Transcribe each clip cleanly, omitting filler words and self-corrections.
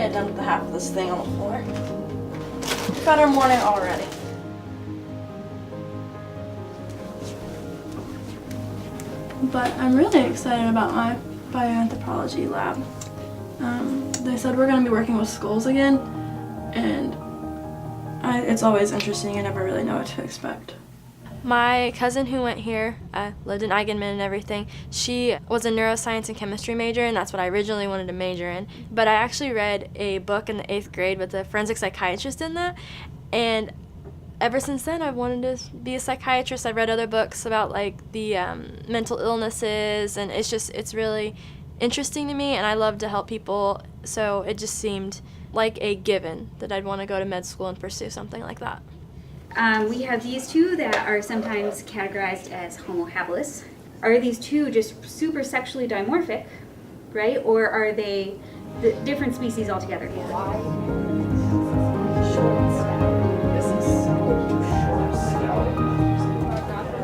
get done with the half of this thing on the floor. We've got our morning already. But I'm really excited about my bioanthropology lab. They said we're going to be working with skulls again, and it's always interesting. I never really know what to expect. My cousin who went here, lived in Eigenmann and everything, she was a neuroscience and chemistry major, and that's what I originally wanted to major in. But I actually read a book in the 8th grade with a forensic psychiatrist in that, and ever since then I've wanted to be a psychiatrist. I've read other books about like the mental illnesses, and it's really interesting to me, and I love to help people, so it just seemed like a given that I'd want to go to med school and pursue something like that. We have these two that are sometimes categorized as homo habilis. Are these two just super sexually dimorphic, right? Or are they the different species altogether?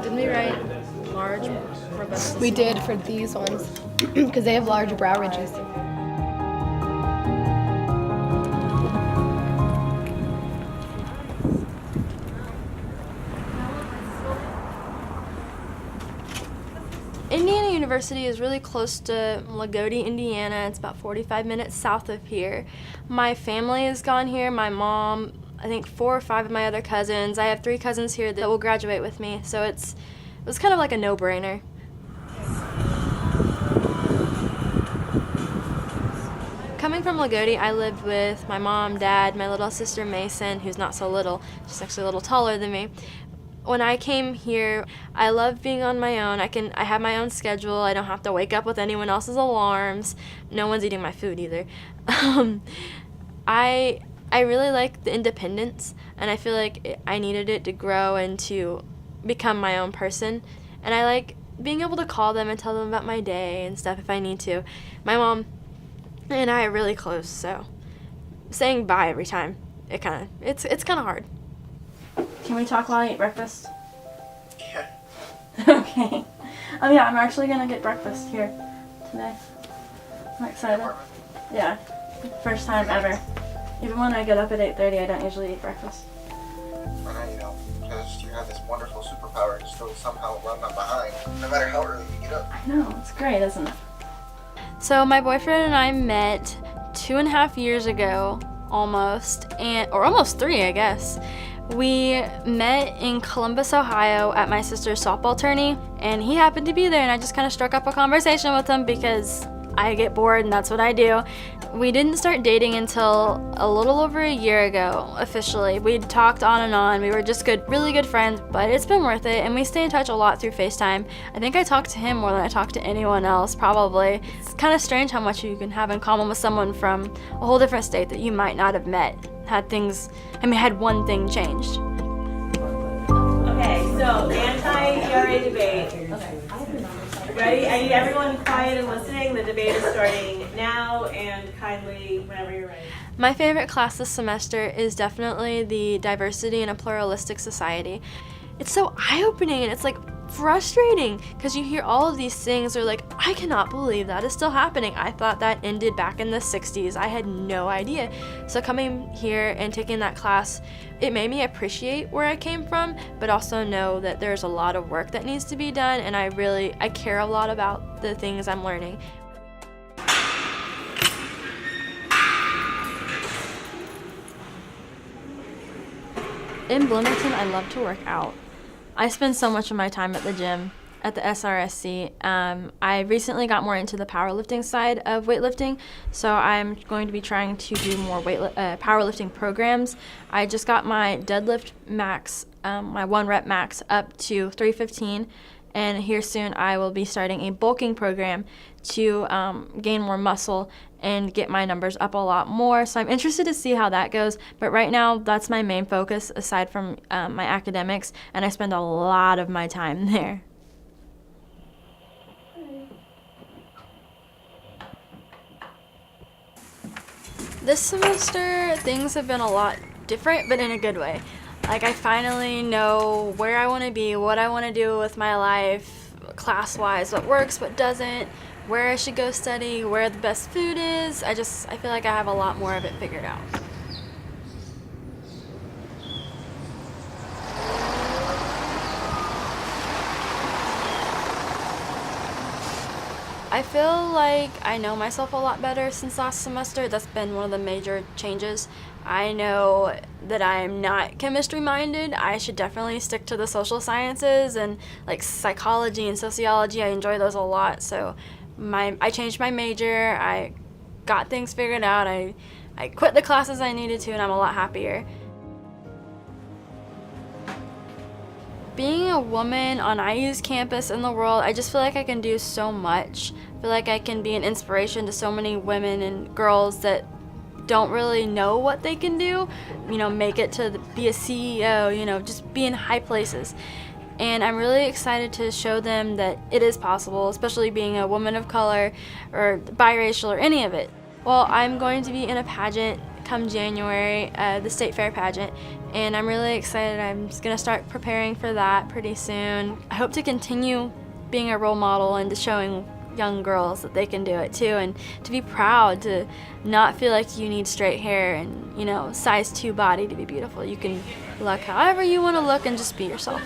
Didn't we write large, robust? We did for these ones because they have large brow ridges. Indiana University is really close to Lagodi, Indiana. It's about 45 minutes south of here. My family has gone here. My mom, I think 4 or 5 of my other cousins. I have 3 cousins here that will graduate with me, so it was kind of like a no-brainer. Coming from Lagodi, I lived with my mom, dad, my little sister Mason, who's not so little. She's actually a little taller than me. When I came here, I love being on my own. I have my own schedule. I don't have to wake up with anyone else's alarms. No one's eating my food either. I really like the independence, and I feel like I needed it to grow and to become my own person. And I like being able to call them and tell them about my day and stuff if I need to. My mom and I are really close, so saying bye every time, it's kind of hard. Can we talk while I eat breakfast? Yeah. Okay. Yeah, I'm actually gonna get breakfast here today. I'm excited. Yeah, first time ever. Even when I get up at 8:30, I don't usually eat breakfast. I know, because you have this wonderful superpower to still somehow run them behind, no matter how early you get up. I know, it's great, isn't it? So my boyfriend and I met 2.5 years ago, almost, or almost 3, I guess. We met in Columbus, Ohio at my sister's softball tourney, and he happened to be there, and I just kind of struck up a conversation with him because I get bored and that's what I do. We didn't start dating until a little over a year ago, officially. We'd talked on and on. We were just really good friends, but it's been worth it, and we stay in touch a lot through FaceTime. I think I talk to him more than I talk to anyone else, probably. It's kind of strange how much you can have in common with someone from a whole different state that you might not have met. Had one thing changed. Okay, so anti-ERA debate. Okay. Ready? I need everyone quiet and listening. The debate is starting now, and kindly, whenever you're ready. My favorite class this semester is definitely the Diversity in a Pluralistic Society. It's so eye-opening, and it's like frustrating because you hear all of these things. They're like, I cannot believe that is still happening. I thought that ended back in the 60s. I had no idea. So coming here and taking that class, it made me appreciate where I came from, but also know that there's a lot of work that needs to be done, and I care a lot about the things I'm learning. In Bloomington, I love to work out. I spend so much of my time at the gym, at the SRSC. I recently got more into the powerlifting side of weightlifting, so I'm going to be trying to do more powerlifting programs. I just got my deadlift max, my 1 rep max, up to 315, and here soon I will be starting a bulking program to gain more muscle and get my numbers up a lot more. So I'm interested to see how that goes, but right now that's my main focus aside from my academics, and I spend a lot of my time there. This semester, things have been a lot different, but in a good way. Like, I finally know where I want to be, what I want to do with my life, class-wise, what works, what doesn't, where I should go study, where the best food is. I feel like I have a lot more of it figured out. I feel like I know myself a lot better since last semester. That's been one of the major changes. I know that I'm not chemistry minded. I should definitely stick to the social sciences and like psychology and sociology. I enjoy those a lot. So I changed my major. I got things figured out. I quit the classes I needed to, and I'm a lot happier. Being a woman on IU's campus in the world, I just feel like I can do so much. I feel like I can be an inspiration to so many women and girls that don't really know what they can do, make it to be a CEO, just be in high places. And I'm really excited to show them that it is possible, especially being a woman of color or biracial or any of it. Well, I'm going to be in a pageant come January, the State Fair pageant, and I'm really excited. I'm just going to start preparing for that pretty soon. I hope to continue being a role model and to showing young girls that they can do it too, and to be proud to not feel like you need straight hair and size 2 body to be beautiful. You can look however you want to look and just be yourself.